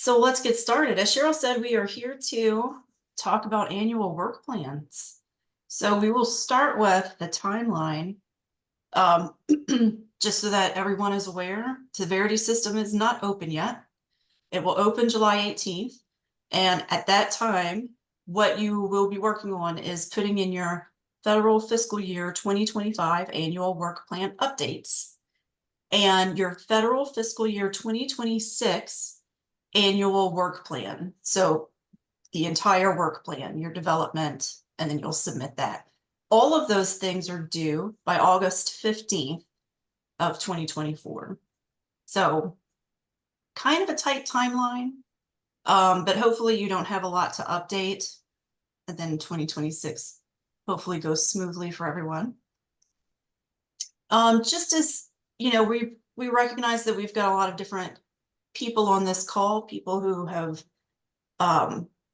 So let's get started. As Cheryl said, we are here to talk about annual work plans. So we will start with the timeline, just so that everyone is aware. The Verity system is not open yet. It will open July 18th. And at that time, what you will be working on is putting in your federal fiscal year 2025 annual work plan updates and your federal fiscal year 2026 annual work plan. So the entire work plan, your development, and then you'll submit that. All of those things are due by August 15th of 2024. So kind of a tight timeline, but hopefully you don't have a lot to update. And then 2026 hopefully goes smoothly for everyone. Just as, you know, we recognize that we've got a lot of different people on this call, people who have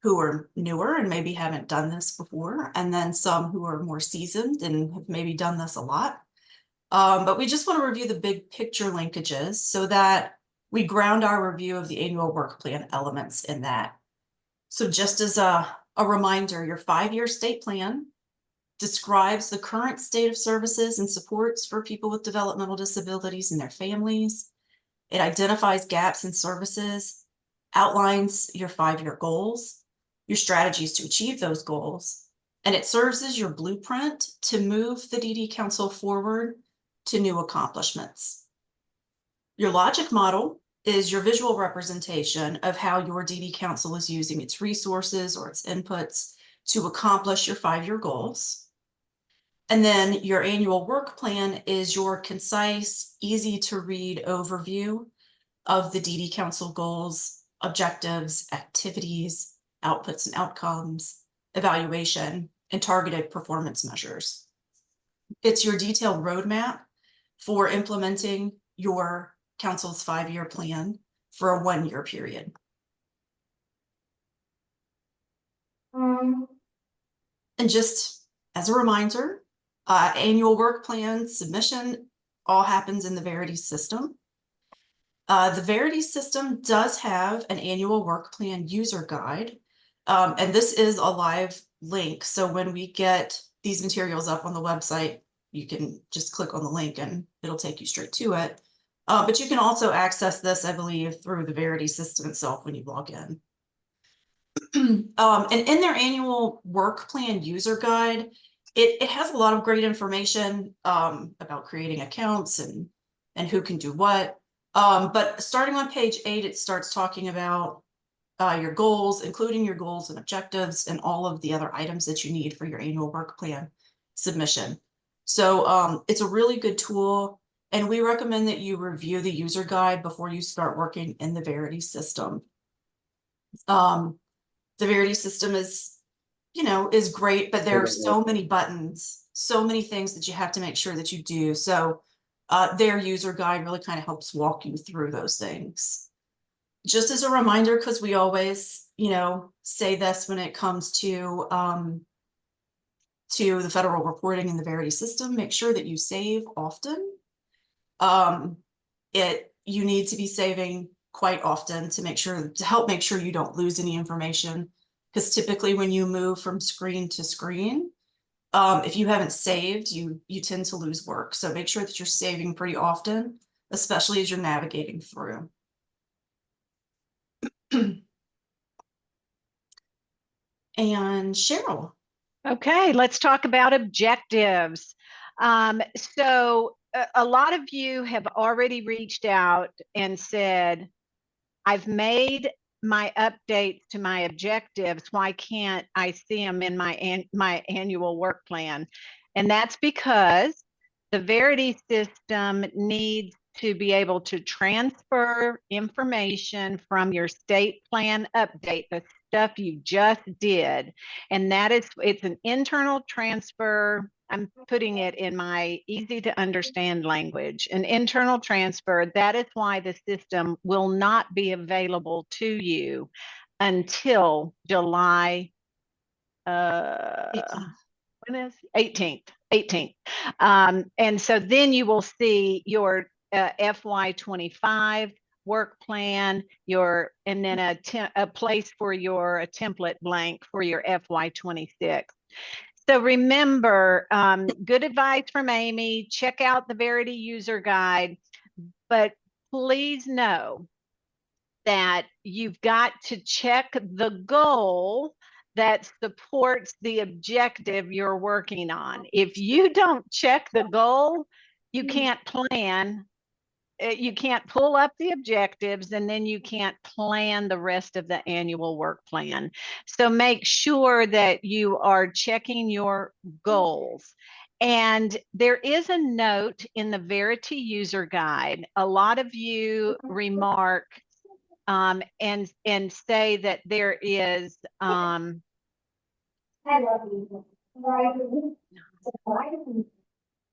who are newer and maybe haven't done this before, and then some who are more seasoned and have maybe done this a lot. But we just want to review the big picture linkages so that we ground our review of the annual work plan elements in that. So just as a reminder, your 5-year state plan describes the current state of services and supports for people with developmental disabilities and their families. It identifies gaps in services, outlines your 5-year goals, your strategies to achieve those goals, and it serves as your blueprint to move the DD Council forward to new accomplishments. Your logic model is your visual representation of how your DD Council is using its resources or its inputs to accomplish your 5-year goals. And then your annual work plan is your concise, easy to read overview of the DD Council goals, objectives, activities, outputs and outcomes, evaluation, and targeted performance measures. It's your detailed roadmap for implementing your council's 5-year plan for a 1-year period. And just as a reminder, annual work plan submission all happens in the Verity system. The Verity system does have an annual work plan user guide, and this is a live link. So when we get these materials up on the website, you can just click on the link and it'll take you straight to it. But you can also access this, I believe, through the Verity system itself when you log in. And in their annual work plan user guide, it has a lot of great information about creating accounts and who can do what. But starting on page 8, it starts talking about your goals, including your goals and objectives and all of the other items that you need for your annual work plan submission. So it's a really good tool, and we recommend that you review the user guide before you start working in the Verity system. The Verity system is, you know, is great, but there are so many buttons, so many things that you have to make sure that you do. So their user guide really kind of helps walk you through those things. Just as a reminder, because we always, you know, say this when it comes to the federal reporting in the Verity system, make sure that you save often. You need to be saving quite often to help make sure you don't lose any information, because typically when you move from screen to screen, if you haven't saved, you tend to lose work. So make sure that you're saving pretty often, especially as you're navigating through. And Cheryl. Okay, let's talk about objectives. So a lot of you have already reached out and said, I've made my updates to my objectives. Why can't I see them in my annual work plan? And that's because the Verity system needs to be able to transfer information from your state plan update, the stuff you just did. And it's an internal transfer. I'm putting it in my easy to understand language, an internal transfer. That is why the system will not be available to you until July 18th. And so then you will see your FY25 work plan, and then a place for a template blank for your FY26. So remember, good advice from Amy, check out the Verity user guide, but please know that you've got to check the goal that supports the objective you're working on. If you don't check the goal, you can't plan, you can't pull up the objectives, and then you can't plan the rest of the annual work plan. So make sure that you are checking your goals. And there is a note in the Verity user guide. A lot of you remark and say that there is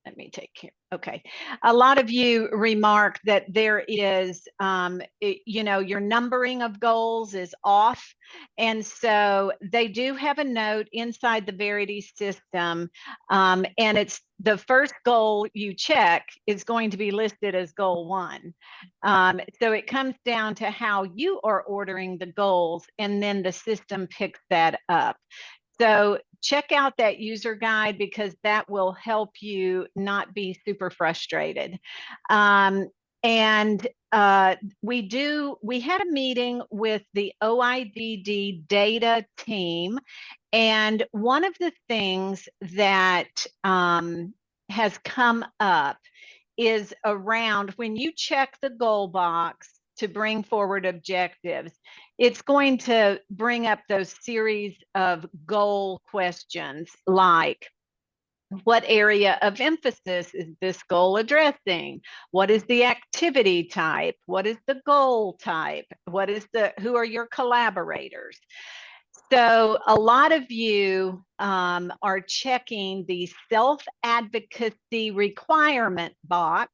let me take care. Okay. A lot of you remark that there is, your numbering of goals is off. And so they do have a note inside the Verity system. And it's the first goal you check is going to be listed as goal 1. So it comes down to how you are ordering the goals, and then the system picks that up. So check out that user guide, because that will help you not be super frustrated. And we had a meeting with the OIDD data team. And one of the things that has come up is around when you check the goal box to bring forward objectives, it's going to bring up those series of goal questions like, what area of emphasis is this goal addressing? What is the activity type? What is the goal type? Who are your collaborators? So a lot of you are checking the self-advocacy requirement box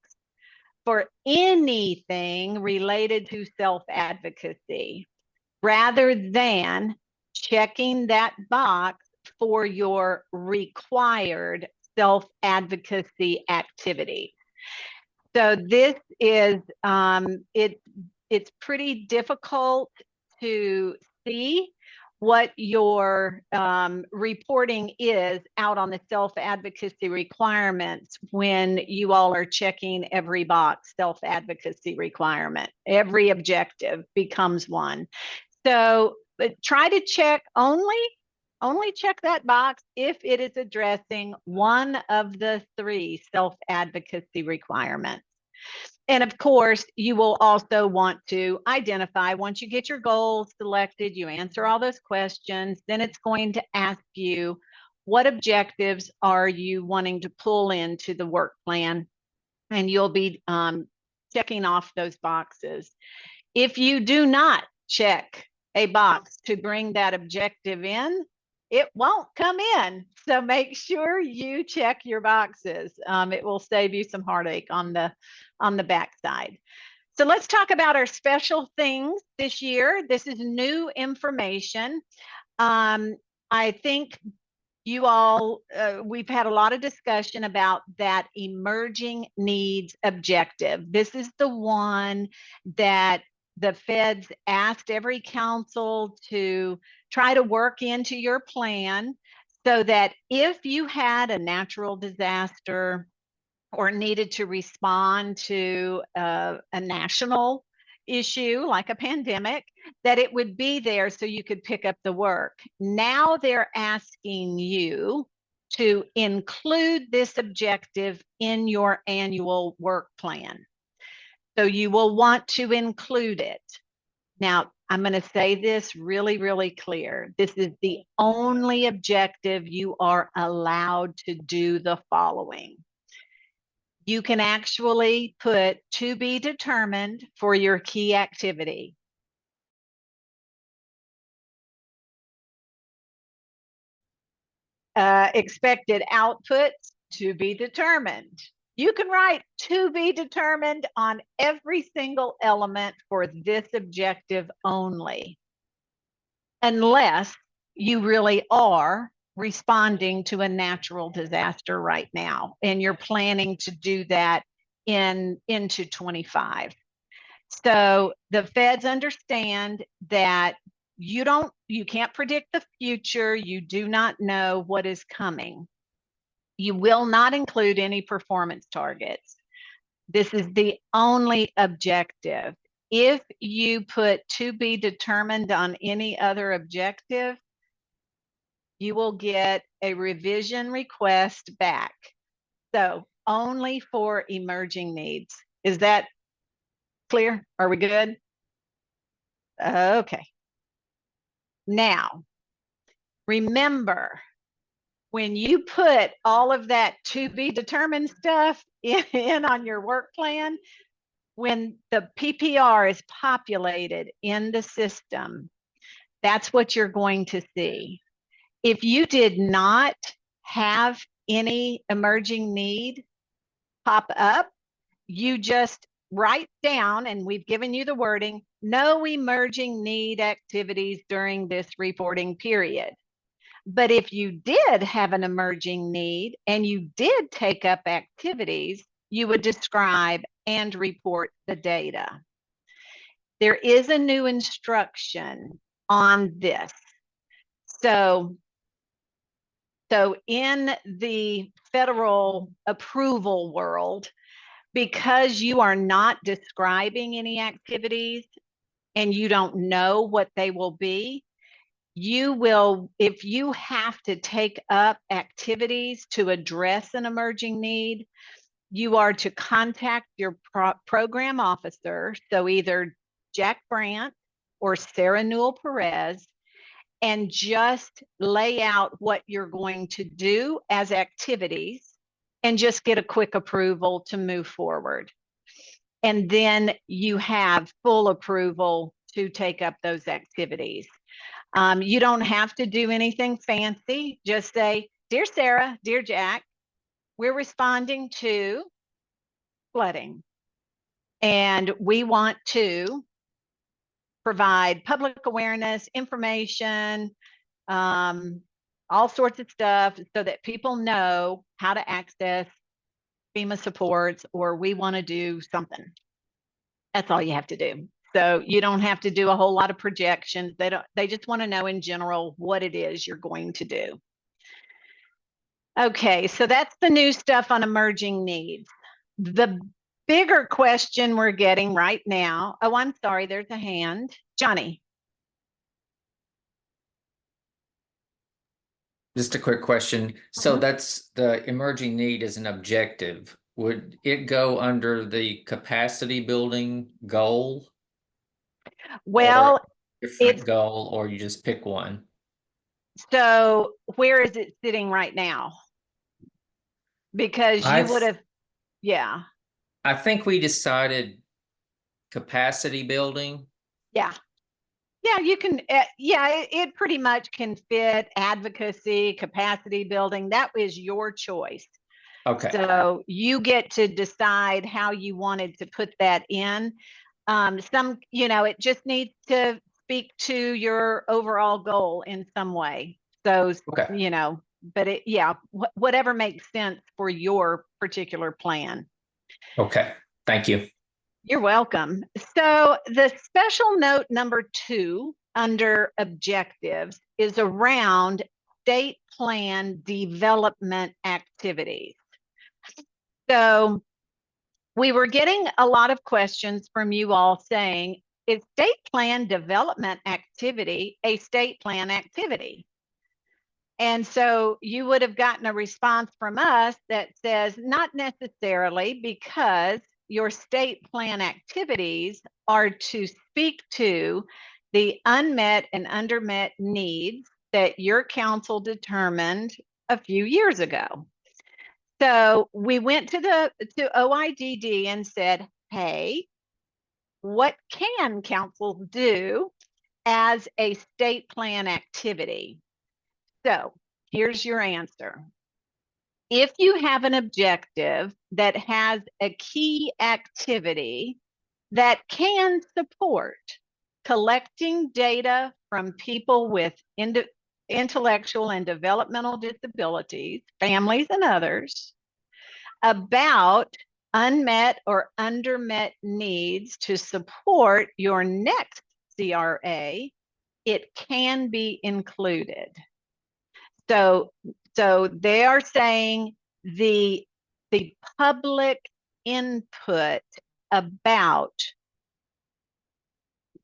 for anything related to self-advocacy, rather than checking that box for your required self-advocacy activity. So this is, it's pretty difficult to see what your reporting is out on the self-advocacy requirements when you all are checking every box self-advocacy requirement. Every objective becomes one. So try to check only check that box if it is addressing one of the 3 self-advocacy requirements. And of course, you will also want to identify, once you get your goals selected, you answer all those questions, then it's going to ask you, what objectives are you wanting to pull into the work plan? And you'll be checking off those boxes. If you do not check a box to bring that objective in, it won't come in. So make sure you check your boxes. It will save you some heartache on the backside. So let's talk about our special things this year. This is new information. I think you all, we've had a lot of discussion about that emerging needs objective. This is the one that the feds asked every council to try to work into your plan, so that if you had a natural disaster or needed to respond to a national issue like a pandemic, that it would be there so you could pick up the work. Now they're asking you to include this objective in your annual work plan. So you will want to include it. Now, I'm going to say this really, really clear. This is the only objective you are allowed to do the following. You can actually put to be determined for your key activity. Expected outputs to be determined. You can write to be determined on every single element for this objective only, unless you really are responding to a natural disaster right now and you're planning to do that into 25. So the feds understand that you can't predict the future. You do not know what is coming. You will not include any performance targets. This is the only objective. If you put to be determined on any other objective, you will get a revision request back. So only for emerging needs. Is that clear? Are we good? Okay. Now, remember, when you put all of that to be determined stuff in on your work plan, when the PPR is populated in the system, that's what you're going to see. If you did not have any emerging need pop up, you just write down, and we've given you the wording, no emerging need activities during this reporting period. But if you did have an emerging need and you did take up activities, you would describe and report the data. There is a new instruction on this. So in the federal approval world, because you are not describing any activities and you don't know what they will be, you will, if you have to take up activities to address an emerging need, you are to contact your program officer, so either Jack Brandt or Sarah Newell Perez, and just lay out what you're going to do as activities and just get a quick approval to move forward. And then you have full approval to take up those activities. You don't have to do anything fancy. Just say, dear Sarah, dear Jack, we're responding to flooding, and we want to provide public awareness, information, all sorts of stuff so that people know how to access FEMA supports, or we want to do something. That's all you have to do. So you don't have to do a whole lot of projections. They just want to know in general what it is you're going to do. Okay, so that's the new stuff on emerging needs. The bigger question we're getting right now, oh, I'm sorry, there's a hand. Johnny. Just a quick question. So that's the emerging need as an objective. Would it go under the capacity building goal? Well, or different goal, or you just pick one? So where is it sitting right now? Because you would have, yeah. I think we decided capacity building. Yeah. Yeah, you can, yeah, it pretty much can fit advocacy, capacity building. That is your choice. Okay. So you get to decide how you wanted to put that in. It just needs to speak to your overall goal in some way. So, okay. But whatever makes sense for your particular plan. Okay, thank you. You're welcome. So the special note number 2 under objectives is around state plan development activities. So we were getting a lot of questions from you all saying, is state plan development activity a state plan activity? And so you would have gotten a response from us that says, not necessarily, because your state plan activities are to speak to the unmet and undermet needs that your council determined a few years ago. So we went to OIDD and said, hey, what can councils do as a state plan activity? So here's your answer. If you have an objective that has a key activity that can support collecting data from people with intellectual and developmental disabilities, families and others, about unmet or undermet needs to support your next CRA, it can be included. So they are saying the public input about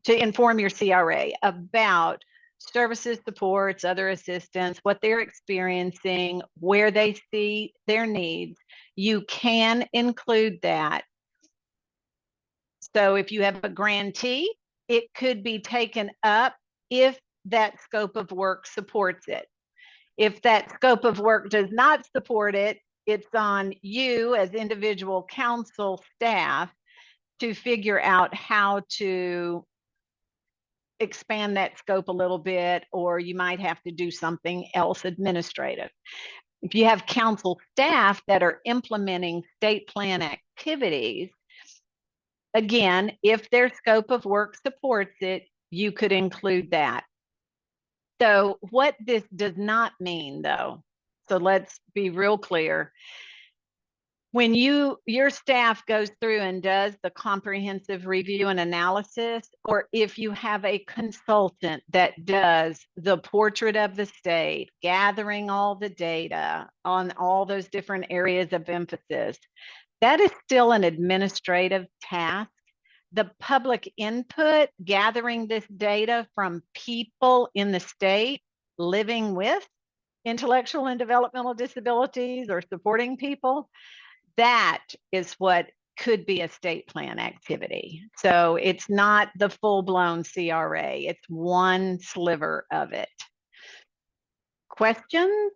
to inform your CRA about services, supports, other assistance, what they're experiencing, where they see their needs, you can include that. So if you have a grantee, it could be taken up if that scope of work supports it. If that scope of work does not support it, it's on you as individual council staff to figure out how to expand that scope a little bit, or you might have to do something else administrative. If you have council staff that are implementing state plan activities, again, if their scope of work supports it, you could include that. So what this does not mean, though, so let's be real clear. When your staff goes through and does the comprehensive review and analysis, or if you have a consultant that does the portrait of the state, gathering all the data on all those different areas of emphasis, that is still an administrative task. The public input, gathering this data from people in the state living with intellectual and developmental disabilities or supporting people, that is what could be a state plan activity. So it's not the full-blown CRA, it's one sliver of it. Questions?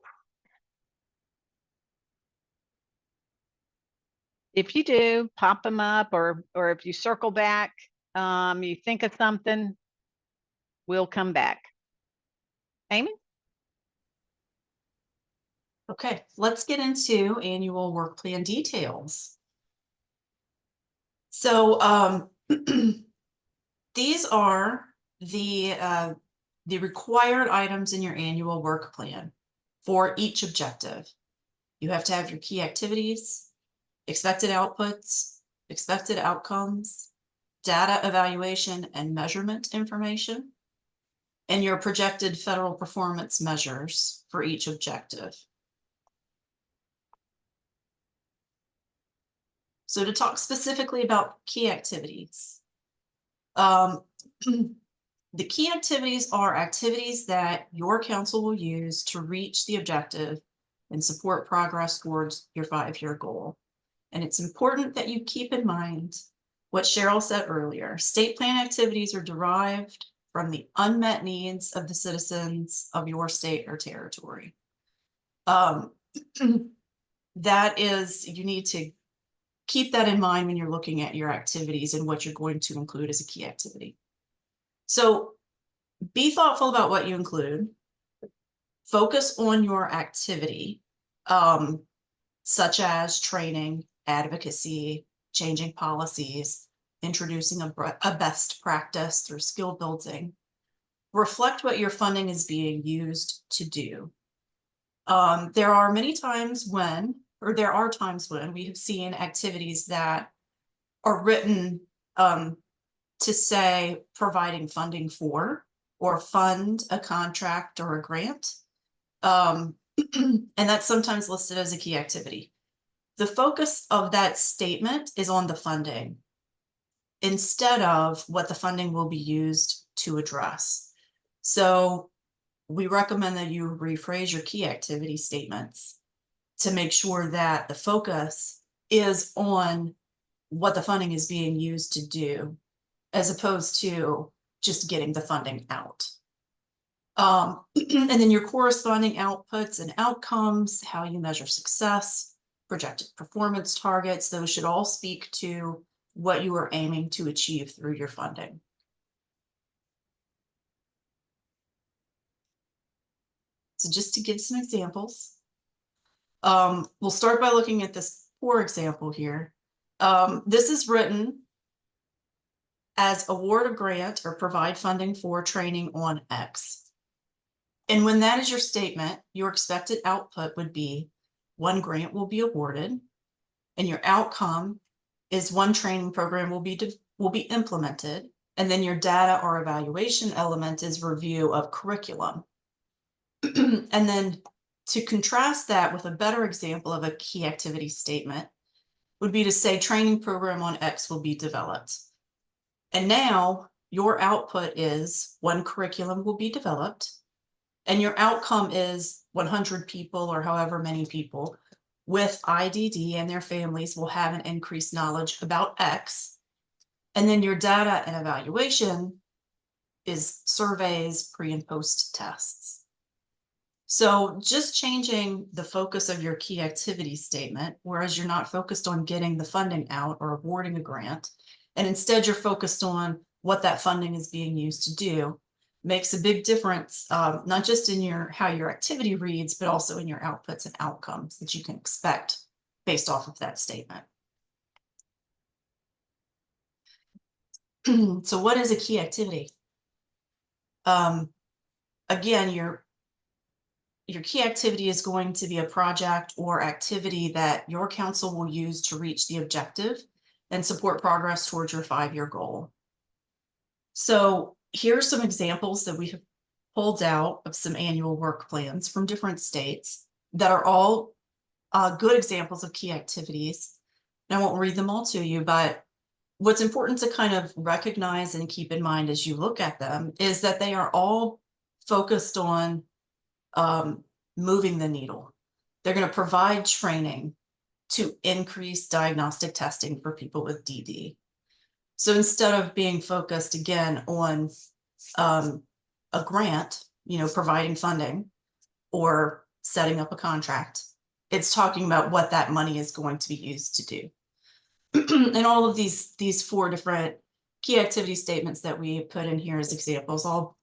If you do, pop them up, or if you circle back, you think of something, we'll come back. Amy? Okay, let's get into annual work plan details. So these are the required items in your annual work plan for each objective. You have to have your key activities, expected outputs, expected outcomes, data evaluation and measurement information, and your projected federal performance measures for each objective. So to talk specifically about key activities, the key activities are activities that your council will use to reach the objective and support progress towards your 5-year goal. And it's important that you keep in mind what Cheryl said earlier. State plan activities are derived from the unmet needs of the citizens of your state or territory. That is, you need to keep that in mind when you're looking at your activities and what you're going to include as a key activity. So be thoughtful about what you include. Focus on your activity, such as training, advocacy, changing policies, introducing a best practice through skill building. Reflect what your funding is being used to do. There are times when we have seen activities that are written to say providing funding for or fund a contract or a grant. And that's sometimes listed as a key activity. The focus of that statement is on the funding instead of what the funding will be used to address. So we recommend that you rephrase your key activity statements to make sure that the focus is on what the funding is being used to do, as opposed to just getting the funding out. And then your corresponding outputs and outcomes, how you measure success, projected performance targets, those should all speak to what you are aiming to achieve through your funding. So just to give some examples, we'll start by looking at this poor example here. This is written as award a grant or provide funding for training on X. And when that is your statement, your expected output would be 1 grant will be awarded And your outcome is one training program will be implemented. And then your data or evaluation element is review of curriculum. And then to contrast that with a better example of a key activity statement would be to say training program on X will be developed. And now your output is one curriculum will be developed, and your outcome is 100 people or however many people with IDD and their families will have an increased knowledge about X. And then your data and evaluation is surveys, pre and post tests. So just changing the focus of your key activity statement, whereas you're not focused on getting the funding out or awarding a grant, and instead you're focused on what that funding is being used to do, makes a big difference, not just in how your activity reads, but also in your outputs and outcomes that you can expect based off of that statement. So what is a key activity? Again, your key activity is going to be a project or activity that your council will use to reach the objective and support progress towards your 5-year goal. So here are some examples that we have pulled out of some annual work plans from different states that are all good examples of key activities. And I won't read them all to you, but what's important to kind of recognize and keep in mind as you look at them is that they are all focused on moving the needle. They're going to provide training to increase diagnostic testing for people with DD. So instead of being focused again on a grant, providing funding or setting up a contract, it's talking about what that money is going to be used to do. And all of these 4 different key activity statements that we put in here as examples all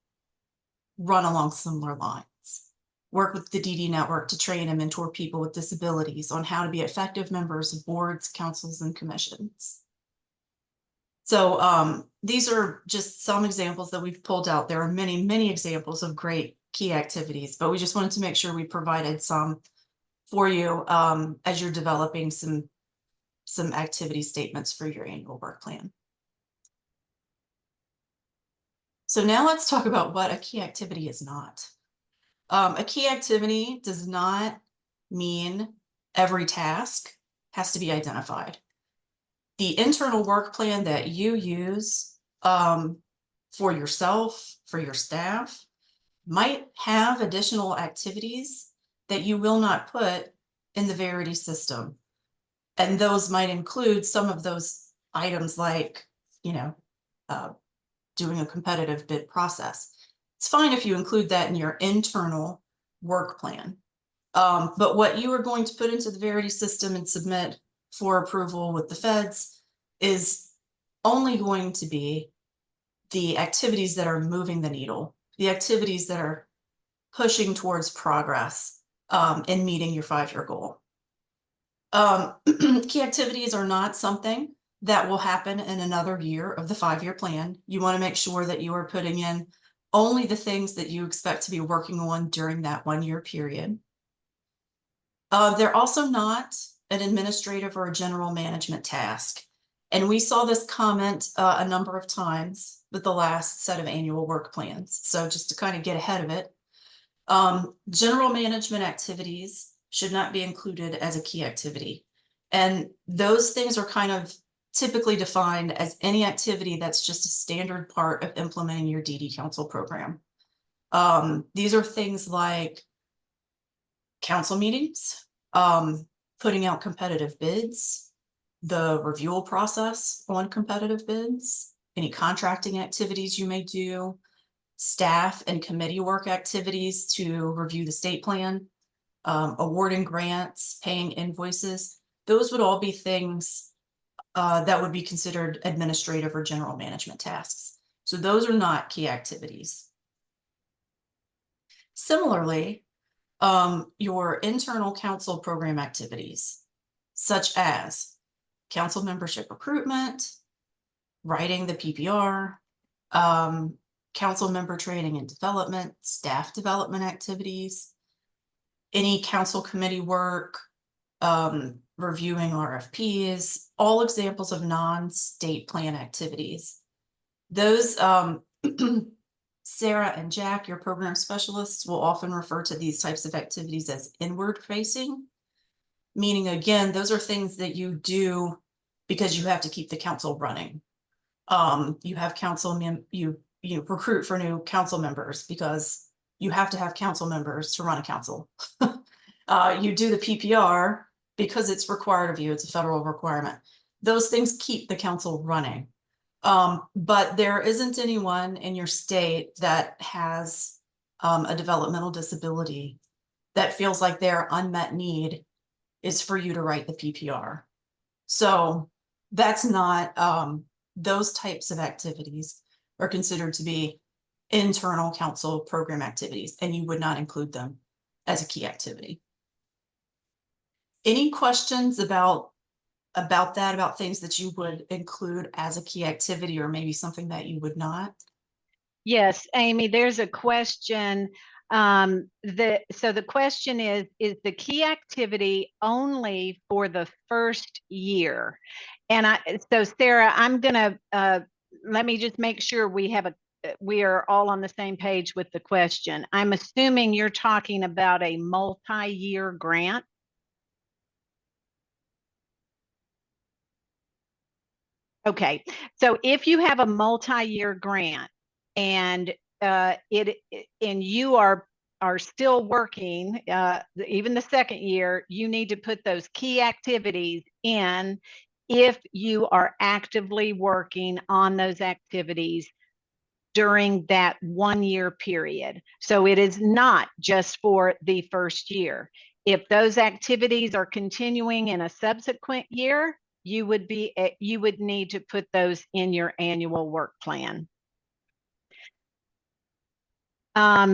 run along similar lines. Work with the DD network to train and mentor people with disabilities on how to be effective members of boards, councils, and commissions. So these are just some examples that we've pulled out. There are many, many examples of great key activities, but we just wanted to make sure we provided some for you as you're developing some activity statements for your annual work plan. So now let's talk about what a key activity is not. A key activity does not mean every task has to be identified. The internal work plan that you use for yourself, for your staff, might have additional activities that you will not put in the Verity system. And those might include some of those items like, doing a competitive bid process. It's fine if you include that in your internal work plan. But what you are going to put into the Verity system and submit for approval with the feds is only going to be the activities that are moving the needle, the activities that are pushing towards progress in meeting your 5-year goal. Key activities are not something that will happen in another year of the 5-year plan. You want to make sure that you are putting in only the things that you expect to be working on during that 1-year period. They're also not an administrative or a general management task. And we saw this comment a number of times with the last set of annual work plans. So just to kind of get ahead of it, general management activities should not be included as a key activity. And those things are kind of typically defined as any activity that's just a standard part of implementing your DD Council program. These are things like council meetings, putting out competitive bids, the review process on competitive bids, any contracting activities you may do, staff and committee work activities to review the state plan, awarding grants, paying invoices. Those would all be things that would be considered administrative or general management tasks. So those are not key activities. Similarly, your internal council program activities, such as council membership recruitment, writing the PPR, council member training and development, staff development activities, any council committee work, reviewing RFPs, all examples of non-state plan activities. Those, Sarah and Jack, your program specialists, will often refer to these types of activities as inward facing. Meaning, again, those are things that you do because you have to keep the council running. You have you recruit for new council members because you have to have council members to run a council. You do the PPR because it's required of you. It's a federal requirement. Those things keep the council running. But there isn't anyone in your state that has a developmental disability that feels like their unmet need is for you to write the PPR. So that's not, those types of activities are considered to be internal council program activities, and you would not include them as a key activity. Any questions about that, about things that you would include as a key activity, or maybe something that you would not? Yes, Amy, there's a question. So the question is the key activity only for the first year? And so Sarah, I'm gonna, let me just make sure we are all on the same page with the question. I'm assuming you're talking about a multi-year grant. Okay, so if you have a multi-year grant and you are still working, even the second year, you need to put those key activities in if you are actively working on those activities during that 1 year period. So it is not just for the first year. If those activities are continuing in a subsequent year, you would need to put those in your annual work plan.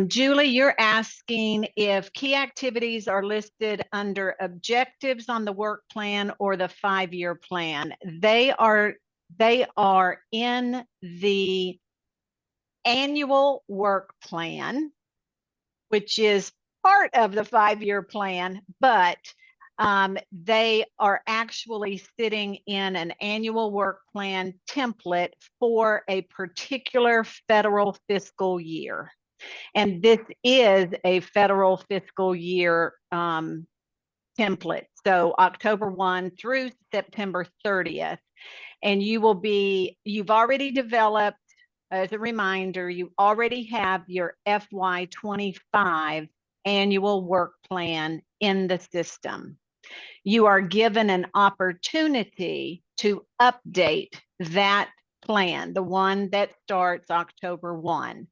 Julie, you're asking if key activities are listed under objectives on the work plan or the 5-year plan. They are in the annual work plan, which is part of the 5-year plan, but they are actually sitting in an annual work plan template for a particular federal fiscal year. And this is a federal fiscal year template. So October 1 through September 30th. And you've already developed, as a reminder, you already have your FY25 annual work plan in the system. You are given an opportunity to update that plan, the one that starts October 1.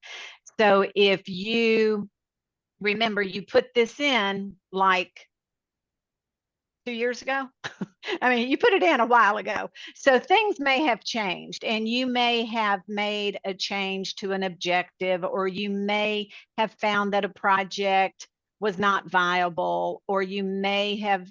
So if you remember, you put this in like 2 years ago. I mean, you put it in a while ago. So things may have changed, and you may have made a change to an objective, or you may have found that a project was not viable, or you may have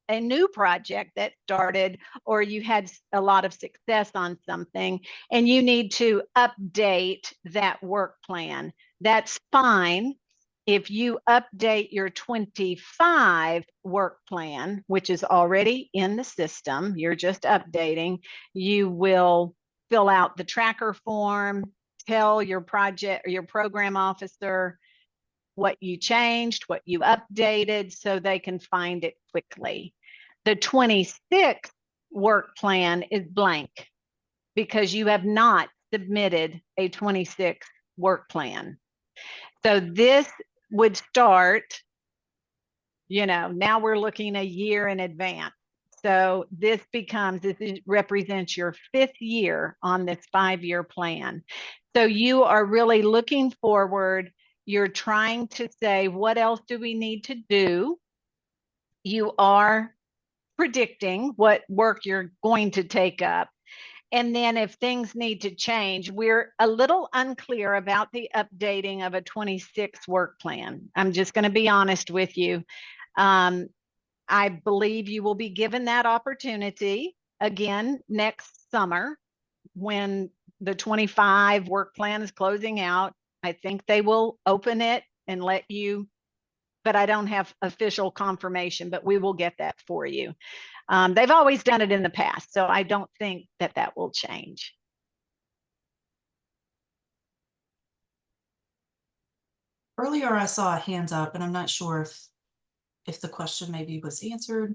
a new project that started, or you had a lot of success on something, and you need to update that work plan. That's fine. If you update your 25 work plan, which is already in the system, you're just updating, you will fill out the tracker form, tell your project or your program officer what you changed, what you updated, so they can find it quickly. The 26 work plan is blank because you have not submitted a 26 work plan. So this would start, now we're looking a year in advance. So this represents your 5th year on this 5-year plan. So you are really looking forward. You're trying to say, what else do we need to do? You are predicting what work you're going to take up. And then if things need to change, we're a little unclear about the updating of a 26 work plan. I'm just going to be honest with you. I believe you will be given that opportunity again next summer when the 25 work plan is closing out. I think they will open it and let you but I don't have official confirmation, but we will get that for you. They've always done it in the past, so I don't think that that will change. Earlier, I saw a hand up, and I'm not sure if the question maybe was answered.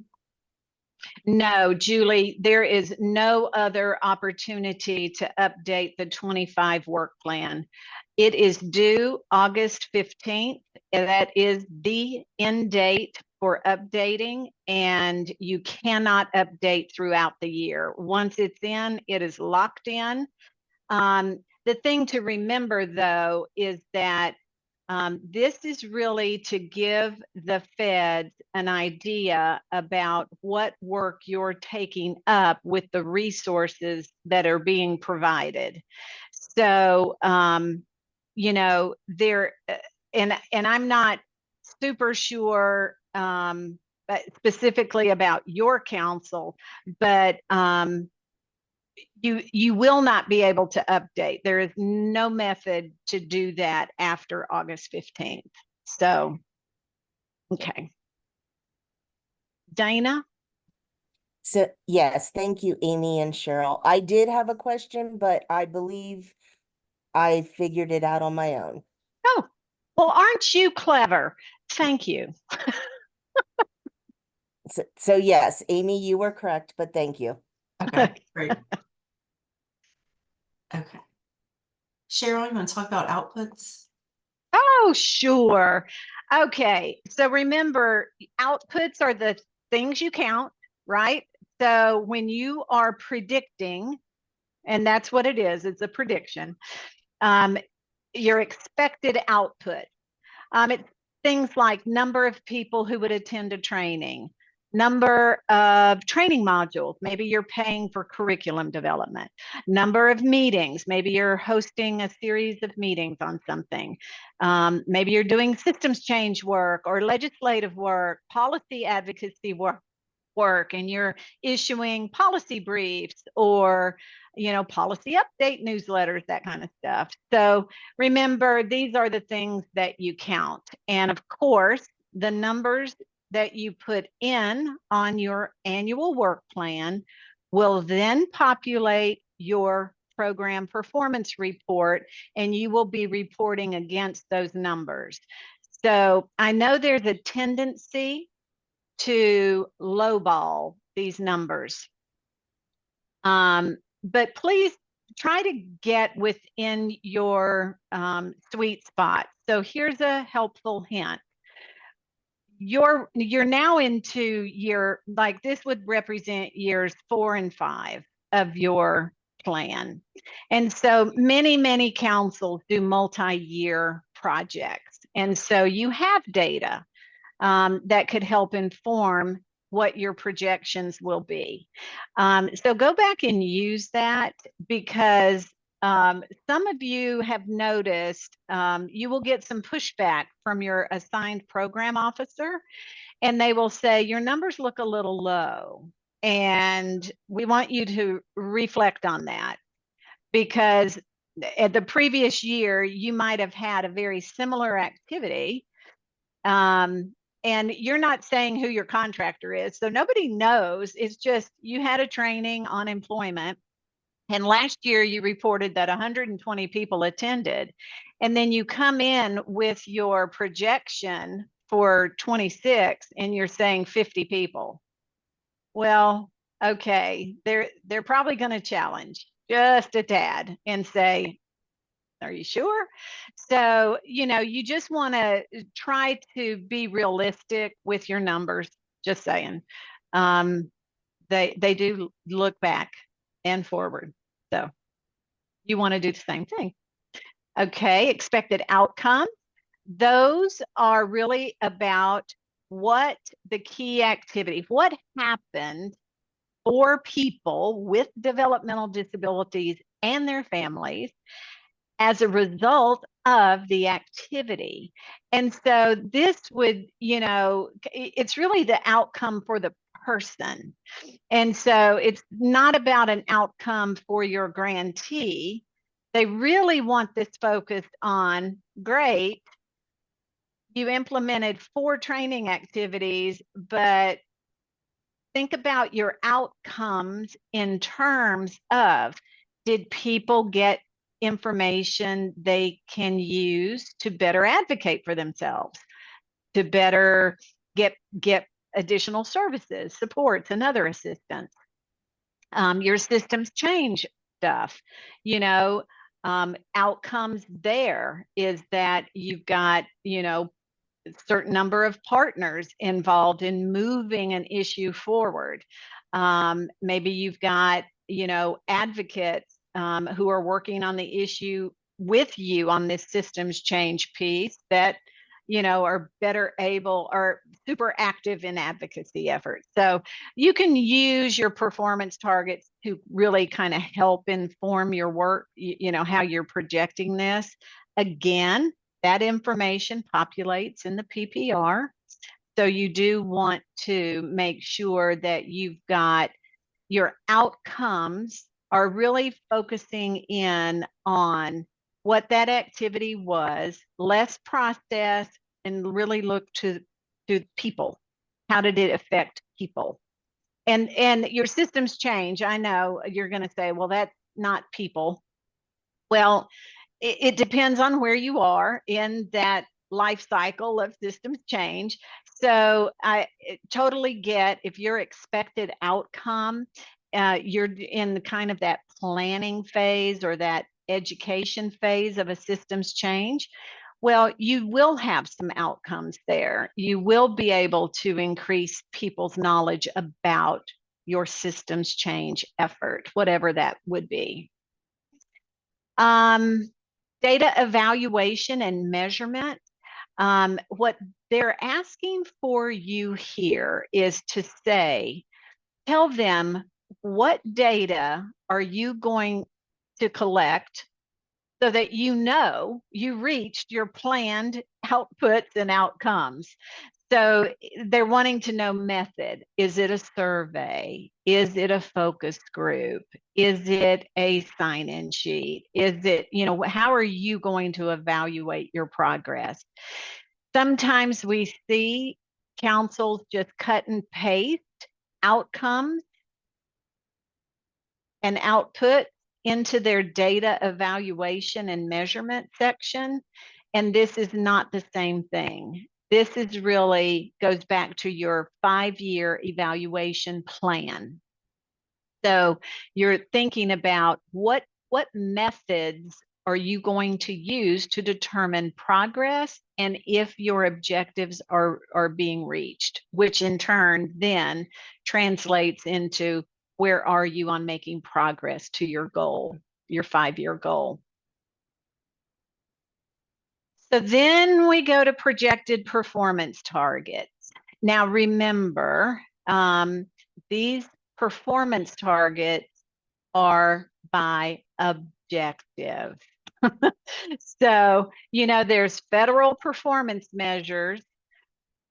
No, Julie, there is no other opportunity to update the 25 work plan. It is due August 15th. And that is the end date for updating, and you cannot update throughout the year. Once it's in, it is locked in. The thing to remember, though, is that this is really to give the feds an idea about what work you're taking up with the resources that are being provided. So, you know, and I'm not super sure specifically about your council, but you will not be able to update. There is no method to do that after August 15th. So, okay. Dana? So yes, thank you, Amy and Cheryl. I did have a question, but I believe I figured it out on my own. Oh, well, aren't you clever? Thank you. So yes, Amy, you were correct, but thank you. Okay, great. Okay. Cheryl, you want to talk about outputs? Oh, sure. Okay. So remember, outputs are the things you count, right? So when you are predicting, and that's what it is, it's a prediction, your expected output. It's things like number of people who would attend a training, number of training modules. Maybe you're paying for curriculum development, number of meetings. Maybe you're hosting a series of meetings on something. Maybe you're doing systems change work or legislative work, policy advocacy work, and you're issuing policy briefs or policy update newsletters, that kind of stuff. So remember, these are the things that you count. And of course, the numbers that you put in on your annual work plan will then populate your program performance report, and you will be reporting against those numbers. So I know there's a tendency to lowball these numbers. But please try to get within your sweet spot. So here's a helpful hint. You're now into year, like this would represent years 4 and 5 of your plan. And so many councils do multi-year projects. And so you have data that could help inform what your projections will be. So go back and use that, because some of you have noticed you will get some pushback from your assigned program officer, and they will say, your numbers look a little low. And we want you to reflect on that, because at the previous year, you might have had a very similar activity. And you're not saying who your contractor is. So nobody knows. It's just you had a training on employment. And last year you reported that 120 people attended. And then you come in with your projection for 26 and you're saying 50 people. Well, okay, they're probably going to challenge just a tad and say, are you sure? So, you just want to try to be realistic with your numbers. Just saying. They do look back and forward. So you want to do the same thing. Okay, expected outcome. Those are really about what the key activity, what happened for people with developmental disabilities and their families as a result of the activity. And so this would, it's really the outcome for the person. And so it's not about an outcome for your grantee. They really want this focused on, great, you implemented 4 training activities, but think about your outcomes in terms of, did people get information they can use to better advocate for themselves, to better get additional services, supports, and other assistance? Your systems change stuff, you know, outcomes there is that you've got, a certain number of partners involved in moving an issue forward. Maybe you've got, advocates who are working on the issue with you on this systems change piece that, are better able or super active in advocacy efforts. So you can use your performance targets to really kind of help inform your work, how you're projecting this. Again, that information populates in the PPR. So you do want to make sure that you've got your outcomes are really focusing in on what that activity was, less process, and really look to people. How did it affect people? And your systems change. I know you're going to say, well, that's not people. Well, it depends on where you are in that life cycle of systems change. So I totally get if your expected outcome, you're in kind of that planning phase or that education phase of a systems change. Well, you will have some outcomes there. You will be able to increase people's knowledge about your systems change effort, whatever that would be. Data evaluation and measurement. What they're asking for you here is to say, tell them what data are you going to collect so that you reached your planned outputs and outcomes. So they're wanting to know method. Is it a survey? Is it a focus group? Is it a sign-in sheet? Is it, how are you going to evaluate your progress? Sometimes we see councils just cut and paste outcomes and output into their data evaluation and measurement section. And this is not the same thing. This is really goes back to your 5-year evaluation plan. So you're thinking about what methods are you going to use to determine progress and if your objectives are being reached, which in turn then translates into where are you on making progress to your goal, your 5-year goal. So then we go to projected performance targets. Now remember, these performance targets are by objective. So, there's federal performance measures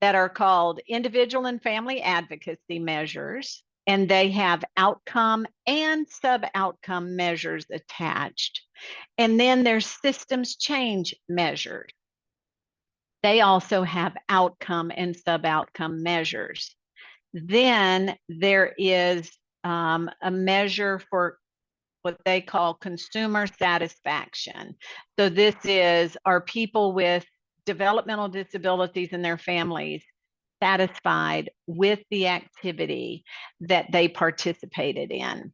that are called individual and family advocacy measures, and they have outcome and sub-outcome measures attached. And then there's systems change measures. They also have outcome and sub-outcome measures. Then there is a measure for what they call consumer satisfaction. So this is, are people with developmental disabilities and their families satisfied with the activity that they participated in?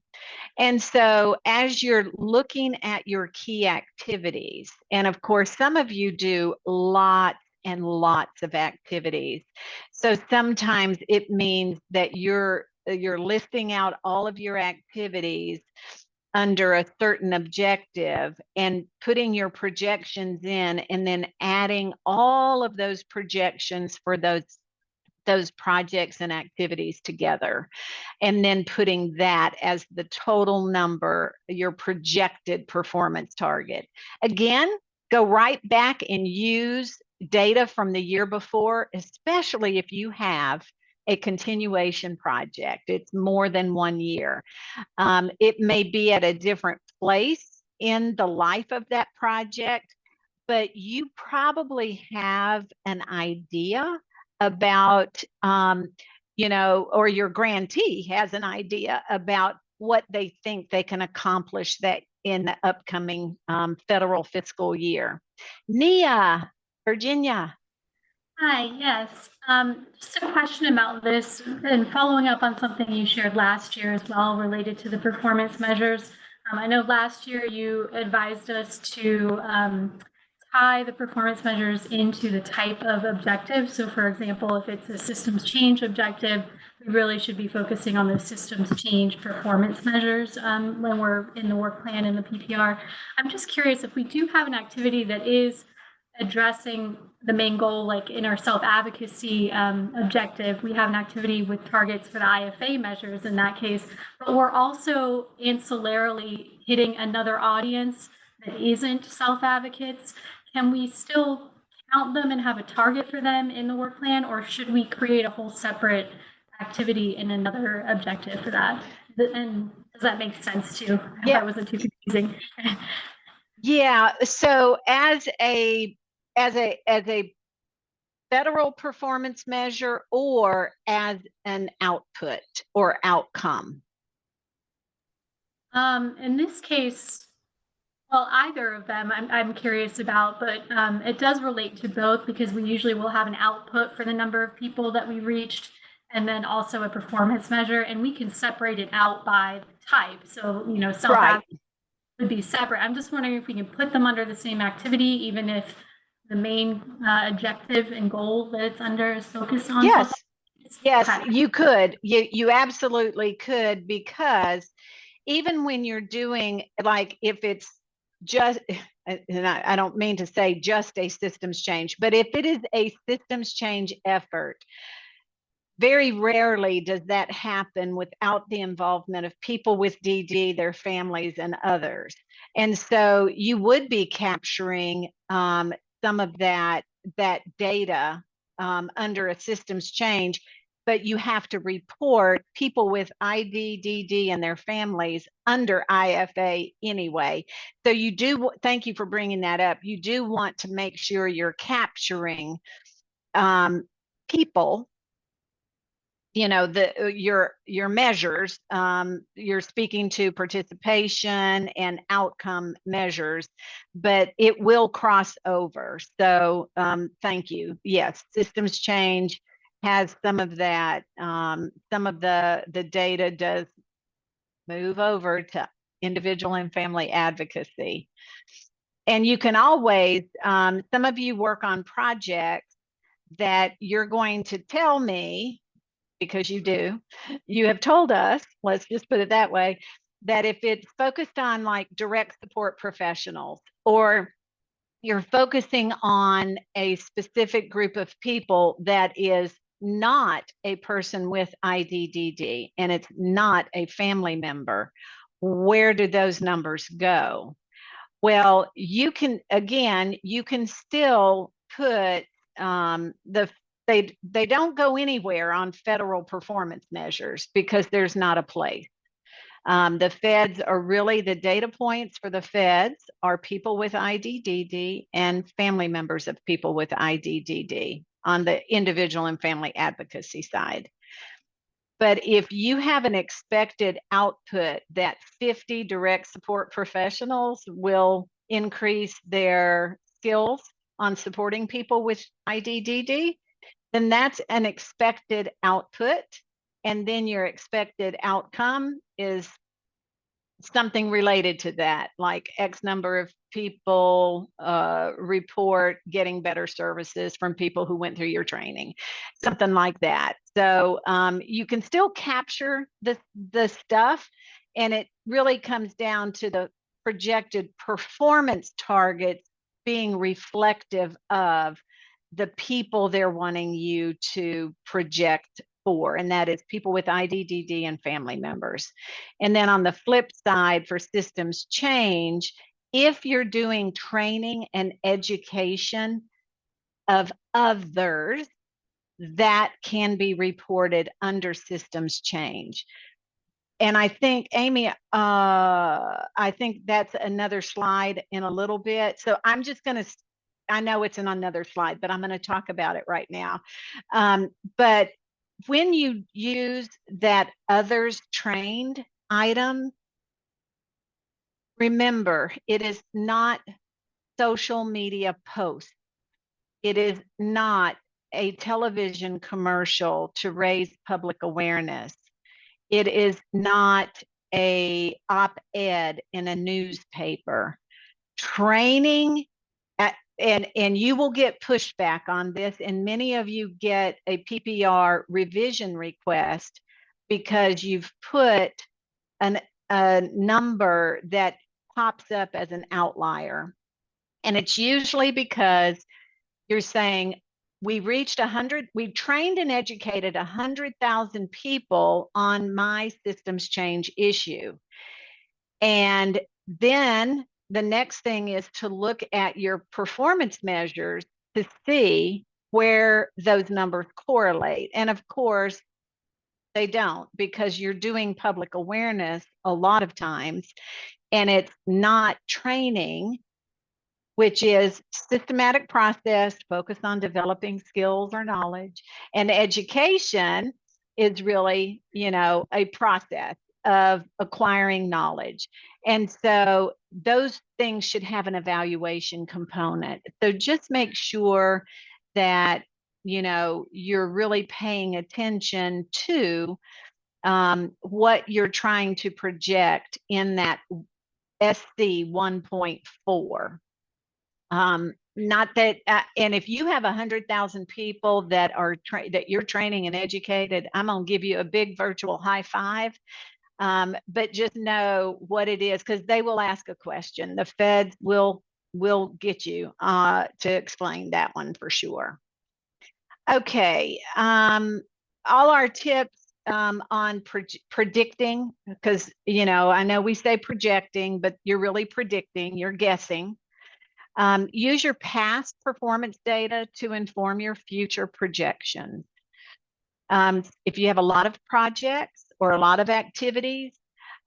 And so as you're looking at your key activities, and of course, some of you do lots and lots of activities. So sometimes it means that you're listing out all of your activities under a certain objective and putting your projections in and then adding all of those projections for those projects and activities together, and then putting that as the total number, your projected performance target. Again, go right back and use data from the year before, especially if you have a continuation project. It's more than 1 year. It may be at a different place in the life of that project, but you probably have an idea about, you know, or your grantee has an idea about what they think they can accomplish that in the upcoming federal fiscal year. Nia, Virginia. Hi, yes. Just a question about this and following up on something you shared last year as well related to the performance measures. I know last year you advised us to tie the performance measures into the type of objective. So for example, if it's a systems change objective, we really should be focusing on the systems change performance measures when we're in the work plan and the PPR. I'm just curious if we do have an activity that is addressing the main goal, like in our self-advocacy objective, we have an activity with targets for the IFA measures in that case, but we're also ancillarily hitting another audience that isn't self-advocates. Can we still count them and have a target for them in the work plan, or should we create a whole separate activity in another objective for that? And does that make sense too? Yeah. That wasn't too confusing. Yeah, so as a federal performance measure or as an output or outcome? In this case, well, either of them I'm curious about, but it does relate to both because we usually will have an output for the number of people that we reached and then also a performance measure, and we can separate it out by type. So, you know, self-advocacy would be separate. I'm just wondering if we can put them under the same activity, even if the main objective and goal that it's under is focused on. Yes, yes, Okay. you could. You absolutely could, because even when you're doing, like, if it's just, and I don't mean to say just a systems change, but if it is a systems change effort, very rarely does that happen without the involvement of people with DD, their families, and others. And so you would be capturing some of that data under a systems change, but you have to report people with ID, DD, and their families under IFA anyway. So you do, thank you for bringing that up. You do want to make sure you're capturing people, you know, your measures. You're speaking to participation and outcome measures, but it will cross over. So thank you. Yes, systems change has some of that. Some of the data does move over to individual and family advocacy. And you can always, some of you work on projects that you're going to tell me, because you have told us, let's just put it that way, that if it's focused on like direct support professionals, or you're focusing on a specific group of people that is not a person with IDDD and it's not a family member, where do those numbers go? Well, you can still put they don't go anywhere on federal performance measures because there's not a place. The feds are really, the data points for the feds are people with IDDD and family members of people with IDDD on the individual and family advocacy side. But if you have an expected output that 50 direct support professionals will increase their skills on supporting people with IDDD, then that's an expected output. And then your expected outcome is something related to that, like X number of people report getting better services from people who went through your training, something like that. So you can still capture the stuff, and it really comes down to the projected performance targets being reflective of the people they're wanting you to project for, and that is people with IDDD and family members. And then on the flip side, for systems change, if you're doing training and education of others, that can be reported under systems change. And I think, Amy, I think that's another slide in a little bit. So I'm just going to I know it's in another slide, but I'm going to talk about it right now. But when you use that others trained item, remember, it is not social media posts. It is not a television commercial to raise public awareness. It is not a op-ed in a newspaper. Training, and you will get pushback on this, and many of you get a PPR revision request because you've put a number that pops up as an outlier. And it's usually because you're saying, we reached 100, we trained and educated 100,000 people on my systems change issue. And then the next thing is to look at your performance measures to see where those numbers correlate. And of course, they don't, because you're doing public awareness a lot of times, and it's not training, which is systematic process focused on developing skills or knowledge. And education is really, a process of acquiring knowledge. And so those things should have an evaluation component. So just make sure that, you're really paying attention to what you're trying to project in that SC 1.4. Not that, and if you have 100,000 people that are that you're training and educated, I'm gonna give you a big virtual high five. But just know what it is, because they will ask a question. The feds will get you to explain that one for sure. Okay, all our tips on predicting, because I know we say projecting, but you're really predicting, you're guessing. Use your past performance data to inform your future projections. If you have a lot of projects or a lot of activities,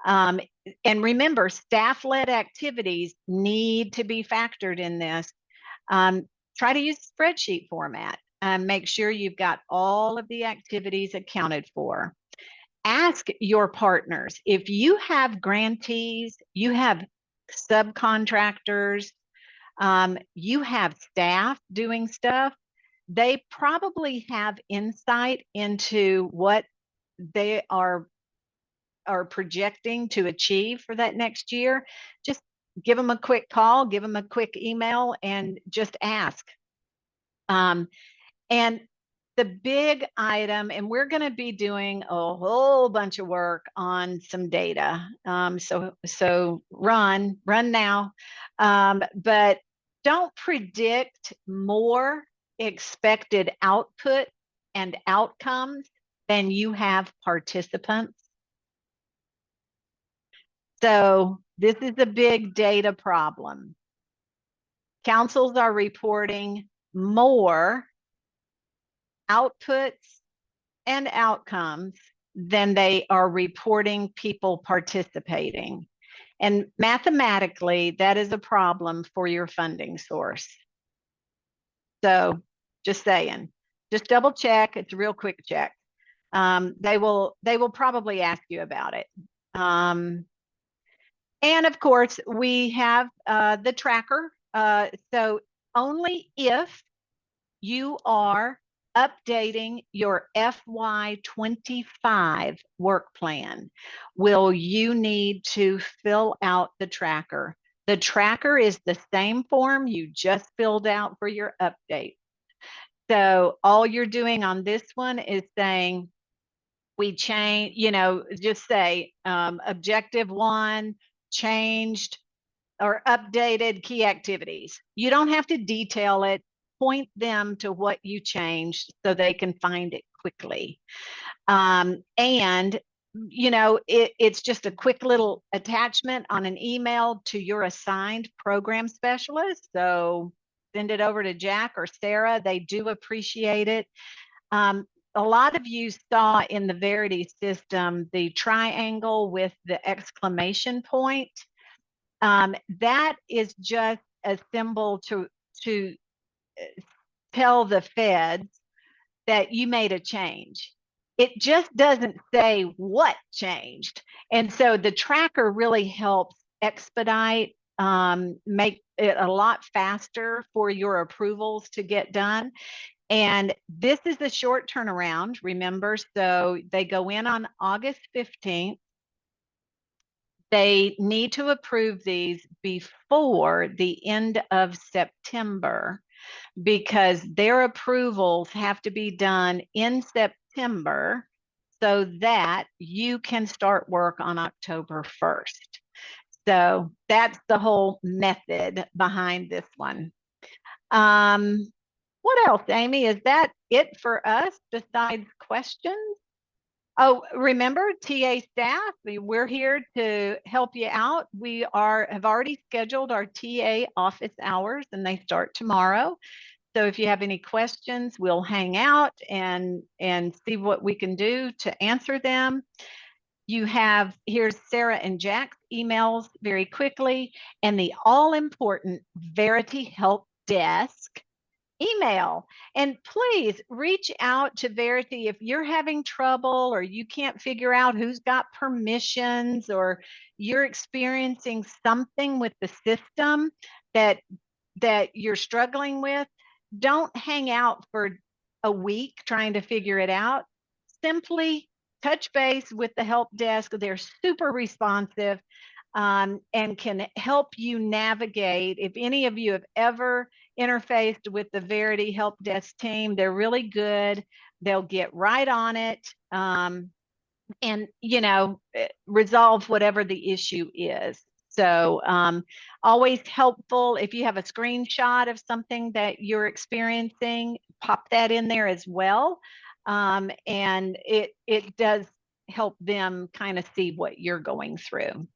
and remember, staff-led activities need to be factored in this. Try to use spreadsheet format. Make sure you've got all of the activities accounted for. Ask your partners. If you have grantees, you have subcontractors, you have staff doing stuff, they probably have insight into what they are projecting to achieve for that next year. Just give them a quick call, give them a quick email, and just ask. And the big item, and we're going to be doing a whole bunch of work on some data. So run now, but don't predict more expected output and outcomes than you have participants. So this is a big data problem. Councils are reporting more outputs and outcomes than they are reporting people participating. And mathematically, that is a problem for your funding source. So just saying, just double check. It's a real quick check. They will probably ask you about it. And of course, we have the tracker. So only if you are updating your FY25 work plan will you need to fill out the tracker. The tracker is the same form you just filled out for your update. So all you're doing on this one is saying, we change, just say objective 1 changed or updated key activities. You don't have to detail it. Point them to what you changed so they can find it quickly. And it's just a quick little attachment on an email to your assigned program specialist. So send it over to Jack or Sarah. They do appreciate it. A lot of you saw in the Verity system the triangle with the exclamation point. That is just a symbol to tell the feds that you made a change. It just doesn't say what changed. And so the tracker really helps expedite, make it a lot faster for your approvals to get done. And this is a short turnaround, remember? So they go in on August 15th. They need to approve these before the end of September, because their approvals have to be done in September so that you can start work on October 1st. So that's the whole method behind this one. What else, Amy? Is that it for us besides questions? Oh, remember, TA staff, we're here to help you out. We have already scheduled our TA office hours, and they start tomorrow. So if you have any questions, we'll hang out and see what we can do to answer them. Here's Sarah and Jack's emails very quickly, and the all-important Verity Help Desk email. And please reach out to Verity if you're having trouble or you can't figure out who's got permissions, or you're experiencing something with the system that you're struggling with. Don't hang out for a week trying to figure it out. Simply touch base with the help desk. They're super responsive, and can help you navigate. If any of you have ever interfaced with the Verity help desk team, they're really good. They'll get right on it, and resolve whatever the issue is. So always helpful. If you have a screenshot of something that you're experiencing, pop that in there as well. And it does help them kind of see what you're going through.